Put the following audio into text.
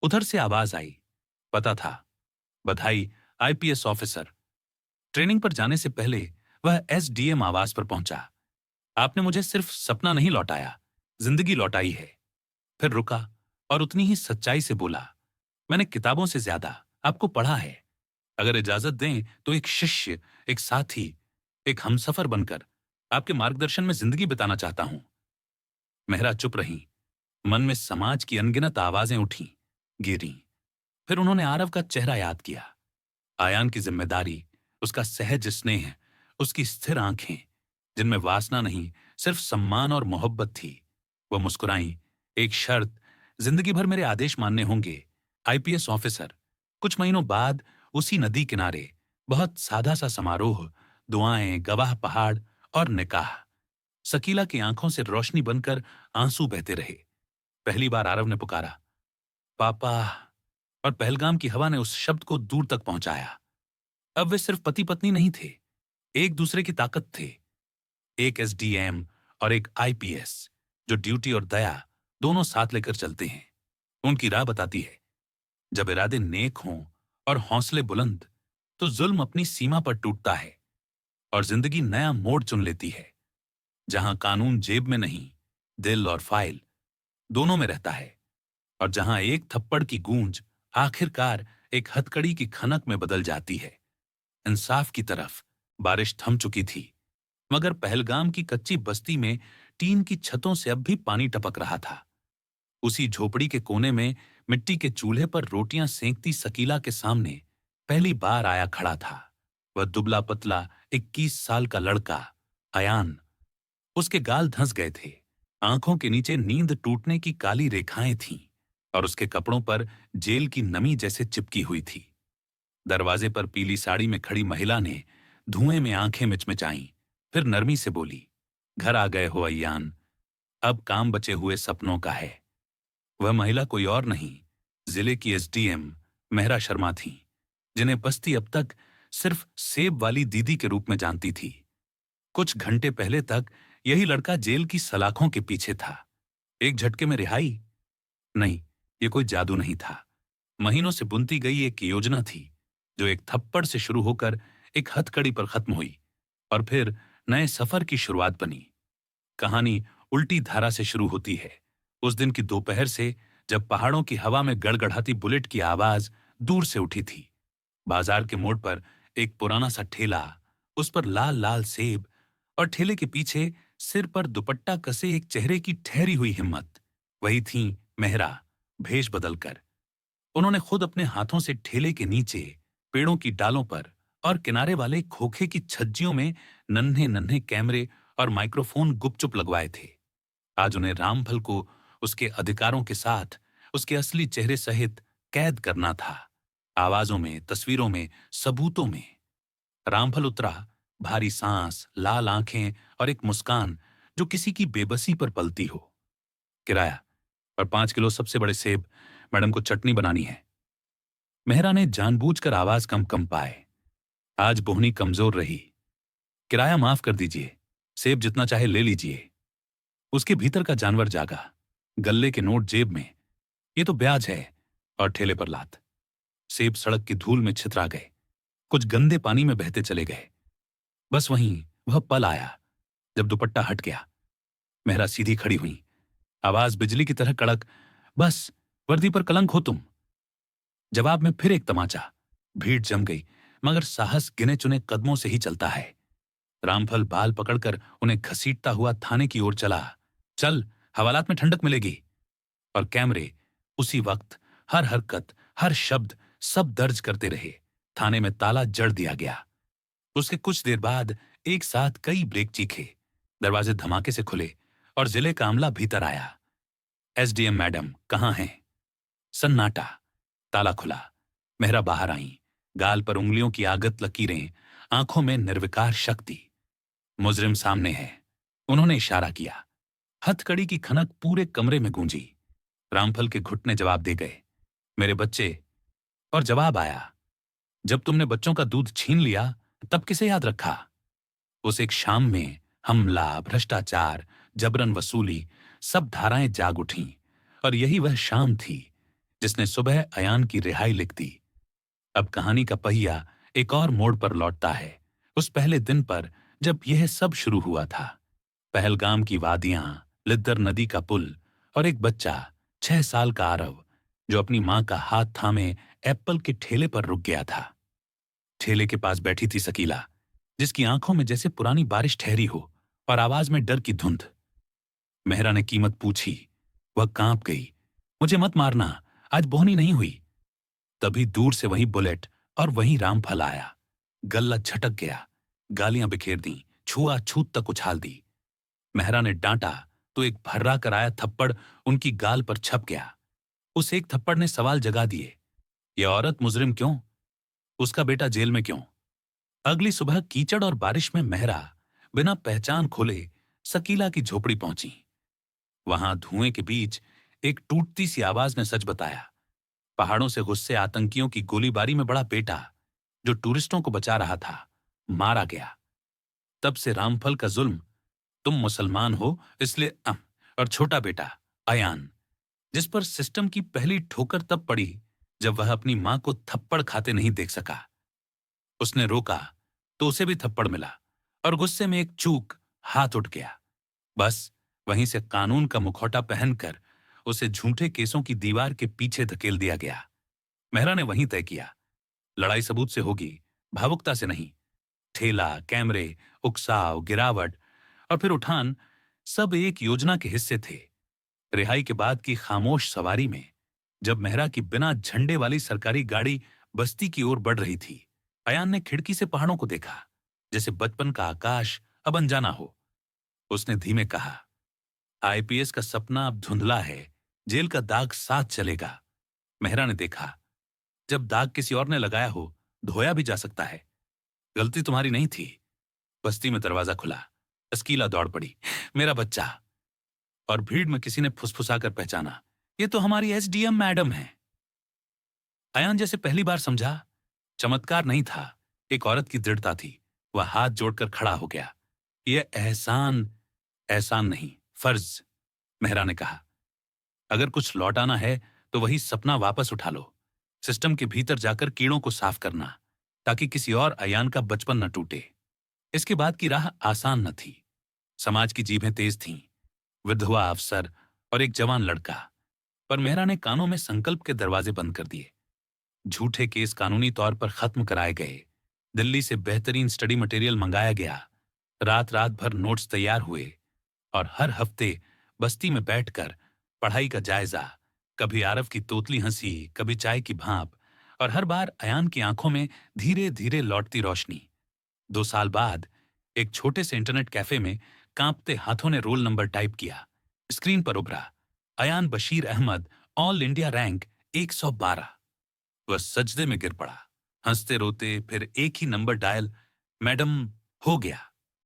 उधर से आवाज आई। पता था, बधाई, आईपीएस ऑफिसर। ट्रेनिंग पर जाने से पहले वह एसडीएम आवास पर पहुंचा। आपने मुझे सिर्फ सपना नहीं लौटाया, जिंदगी लौटाई है। फिर रुका और उतनी ही सच्चाई से बोला, मैंने किताबों से ज्यादा आपको पढ़ा है। अगर इजाजत दें तो एक शिष्य, एक साथी, एक हमसफर बनकर आपके मार्गदर्शन में जिंदगी बिताना चाहता हूं। मेहरा चुप रही। मन में समाज की अनगिनत आवाजें उठी, गिरी। फिर उन्होंने आरव का चेहरा याद किया। आयान की जिम्मेदारी, उसका सहज स्नेह, उसकी स्थिर आंखें जिनमें वासना नहीं, सिर्फ सम्मान और मोहब्बत थी। वो मुस्कुराई। एक शर्त, जिंदगी भर मेरे आदेश मानने होंगे, आईपीएस ऑफिसर। कुछ महीनों बाद उसी नदी किनारे बहुत सादा सा समारोह, दुआएं, गवाह पहाड़ और निकाह। शकीला की आंखों से रोशनी बनकर आंसू बहते रहे। पहली बार आरव ने पुकारा, पापा। और पहलगाम की हवा ने उस शब्द को दूर तक पहुंचाया। अब वे सिर्फ पति पत्नी नहीं थे, एक दूसरे की ताकत थे। एक एसडीएम और एक आईपीएस, जो ड्यूटी और दया दोनों साथ लेकर चलते हैं। उनकी राह बताती है, जब इरादे नेक हों और हौसले बुलंद, तो जुल्म अपनी सीमा पर टूटता है और जिंदगी नया मोड़ चुन लेती है, जहां कानून जेब में नहीं, दिल और फाइल दोनों में रहता है। और जहां एक थप्पड़ की गूंज आखिरकार एक हथकड़ी की खनक में बदल जाती है। इंसाफ की तरफ बारिश थम चुकी थी, मगर पहलगाम की कच्ची बस्ती में टीन की छतों से अब भी पानी टपक रहा था। उसी झोपड़ी के कोने में मिट्टी के चूल्हे पर रोटियां सेंकती शकीला के सामने पहली बार आया खड़ा था। वह दुबला पतला 21 साल का लड़का, अयान। उसके गाल धंस गए थे, आंखों के नीचे नींद टूटने की काली रेखाएं थीं और उसके कपड़ों पर जेल की नमी जैसे चिपकी हुई थी। दरवाजे पर पीली साड़ी में खड़ी महिला ने धुएं में आंखें मिचमिचाईं, फिर नरमी से बोली, घर आ गए हो अय्यान, अब काम बचे हुए सपनों का है। वह महिला कोई और नहीं, जिले की एसडीएम मेहरा शर्मा थी, जिन्हें बस्ती अब तक सिर्फ सेब वाली दीदी के रूप में जानती थी। कुछ घंटे पहले तक यही लड़का जेल की सलाखों के पीछे था। एक झटके में रिहाई? नहीं, ये कोई जादू नहीं था। महीनों से बुनती गई एक योजना थी, जो एक थप्पड़ से शुरू होकर एक हथकड़ी पर खत्म हुई और फिर नए सफर की शुरुआत बनी। कहानी उल्टी धारा से शुरू होती है, उस दिन की दोपहर से, जब पहाड़ों की हवा में गड़गड़ाती बुलेट की आवाज दूर से उठी थी। बाजार के मोड़ पर एक पुराना सा ठेला, उस पर लाल लाल सेब, और ठेले के पीछे सिर पर दुपट्टा कसे एक चेहरे की ठहरी हुई हिम्मत। वही थी मेहरा, भेष बदलकर। उन्होंने खुद अपने हाथों से ठेले के नीचे, पेड़ों की डालों पर और किनारे वाले खोखे की छज्जियों में नन्हे नन्हे कैमरे और माइक्रोफोन गुपचुप लगवाए थे। आज उन्हें रामफल को उसके अधिकारों के साथ, उसके असली चेहरे सहित कैद करना था। आवाजों में, तस्वीरों में, सबूतों में। रामफल उतरा, भारी सांस, लाल आंखें और एक मुस्कान जो किसी की बेबसी पर पलती हो। किराया और 5 किलो सबसे बड़े सेब, मैडम को चटनी बनानी है। मेहरा ने जानबूझकर आवाज कम पाए। आज बोहनी कमजोर रही। किराया माफ कर दीजिए, सेब जितना चाहे ले लीजिए। उसके भीतर का जानवर जागा। गल्ले के नोट जेब में, ये तो ब्याज है, और ठेले पर लात। सेब सड़क की धूल में छितरा गए, कुछ गंदे पानी में बहते चले गए। बस वहीं वह पल आया जब दुपट्टा हट गया। मेहरा सीधी खड़ी हुई, आवाज बिजली की तरह कड़क, बस वर्दी पर कलंक हो तुम। जवाब में फिर एक तमाचा। भीड़ जम गई, मगर साहस गिने चुने कदमों से ही चलता है। रामफल बाल पकड़कर उन्हें घसीटता हुआ थाने की ओर चला। चल, हवालात में ठंडक मिलेगी। और कैमरे उसी वक्त हर हरकत, हर शब्द, सब दर्ज करते रहे। थाने में ताला जड़ दिया गया। उसके कुछ देर बाद एक साथ कई ब्रेक चीखे, दरवाजे धमाके से खुले और जिले का अमला भीतर आया। एसडीएम मैडम कहाँ हैं? सन्नाटा। ताला खुला। मेहरा बाहर आई, गाल पर उंगलियों की आगत लकीरें, आंखों में निर्विकार शक्ति। मुजरिम सामने है, उन्होंने इशारा किया। हथकड़ी की खनक पूरे कमरे में गूंजी। रामफल के घुटने जवाब दे गए, मेरे बच्चे। और जवाब आया, जब तुमने बच्चों का दूध छीन लिया, तब किसे याद रखा? उस एक शाम में हमला, भ्रष्टाचार, जबरन वसूली, सब धाराएं जाग उठीं। और यही वह शाम थी जिसने सुबह अयान की रिहाई लिख दी। अब कहानी का पहिया एक और मोड़ पर लौटता है, उस पहले दिन पर जब यह सब शुरू हुआ था। पहलगाम की वादियां, लिद्दर नदी का पुल और एक बच्चा, 6 साल का आरव, जो अपनी मां का हाथ थामे एप्पल के ठेले पर रुक गया था। ठेले के पास बैठी थी शकीला, जिसकी आंखों में जैसे पुरानी बारिश ठहरी हो और आवाज में डर की धुंध। मेहरा ने कीमत पूछी। वह कांप गई। मुझे मत मारना, आज बोहनी नहीं हुई। तभी दूर से वही बुलेट और वही रामफल आया। गल्ला झटक गया, गालियां बिखेर दी, छुआछूत तक उछाल दी। मेहरा ने डांटा तो एक भर्रा कर आया थप्पड़ उनकी गाल पर छप गया। उस एक थप्पड़ ने सवाल जगा दिए। यह औरत मुजरिम क्यों? उसका बेटा जेल में क्यों? अगली सुबह कीचड़ और बारिश में मेहरा बिना पहचान खोले शकीला की झोपड़ी पहुंची। वहां धुएं के बीच एक टूटती सी आवाज ने सच बताया। पहाड़ों से गुस्से आतंकियों की गोलीबारी में बड़ा बेटा, जो टूरिस्टों को बचा रहा था, मारा गया। तब से रामफल का जुल्म, तुम मुसलमान हो इसलिए और छोटा बेटा अयान, जिस पर सिस्टम की पहली ठोकर तब पड़ी जब वह अपनी मां को थप्पड़ खाते नहीं देख सका। उसने रोका तो उसे भी थप्पड़ मिला और गुस्से में एक चूक हाथ उठ गया। बस वहीं से कानून का मुखौटा पहनकर उसे झूठे केसों की दीवार के पीछे धकेल दिया गया। मेहरा ने वहीं तय किया, लड़ाई सबूत से होगी, भावुकता से नहीं। ठेला, कैमरे, उकसाव, गिरावट और फिर उठान, सब एक योजना के हिस्से थे। रिहाई के बाद की खामोश सवारी में, जब मेहरा की बिना झंडे वाली सरकारी गाड़ी बस्ती की ओर बढ़ रही थी, अयान ने खिड़की से पहाड़ों को देखा, जैसे बचपन का आकाश अब अनजाना हो। उसने धीमे कहा, आईपीएस का सपना अब धुंधला है, जेल का दाग साथ चलेगा। मेहरा ने देखा, जब दाग किसी और ने लगाया हो, धोया भी जा सकता है। गलती तुम्हारी नहीं थी। बस्ती में दरवाजा खुला, अस्कीला दौड़ पड़ी, मेरा बच्चा। और भीड़ में किसी ने फुसफुसाकर पहचाना, ये तो हमारी एसडीएम मैडम है। अयान जैसे पहली बार समझा, चमत्कार नहीं था, एक औरत की दृढ़ता थी। वह हाथ जोड़कर खड़ा हो गया। यह एहसान, एहसान नहीं, फर्ज। मेहरा ने कहा, अगर कुछ लौटाना है तो वही सपना वापस उठा लो। सिस्टम के भीतर जाकर कीड़ों को साफ करना, ताकि किसी और अयान का बचपन न टूटे। इसके बाद की राह आसान न थी। समाज की जीभें तेज थीं, विधवा अफसर और एक जवान लड़का। पर मेहरा ने कानों में संकल्प के दरवाजे बंद कर दिए। झूठे केस कानूनी तौर पर खत्म कराए गए। दिल्ली से बेहतरीन स्टडी मटेरियल मंगाया गया। रात रात भर नोट्स तैयार हुए और हर हफ्ते बस्ती में बैठकर पढ़ाई का जायजा, कभी आरव की तोतली हंसी, कभी चाय की भाप, और हर बार अयान की आंखों में धीरे धीरे लौटती रोशनी। 2 साल बाद एक छोटे से इंटरनेट कैफे में कांपते हाथों ने रोल नंबर टाइप किया। स्क्रीन पर उभरा, Ayan Bashir Ahmad, all India rank 112। वह सजदे में गिर पड़ा, हंसते रोते फिर एक ही नंबर डायल, मैडम, हो गया।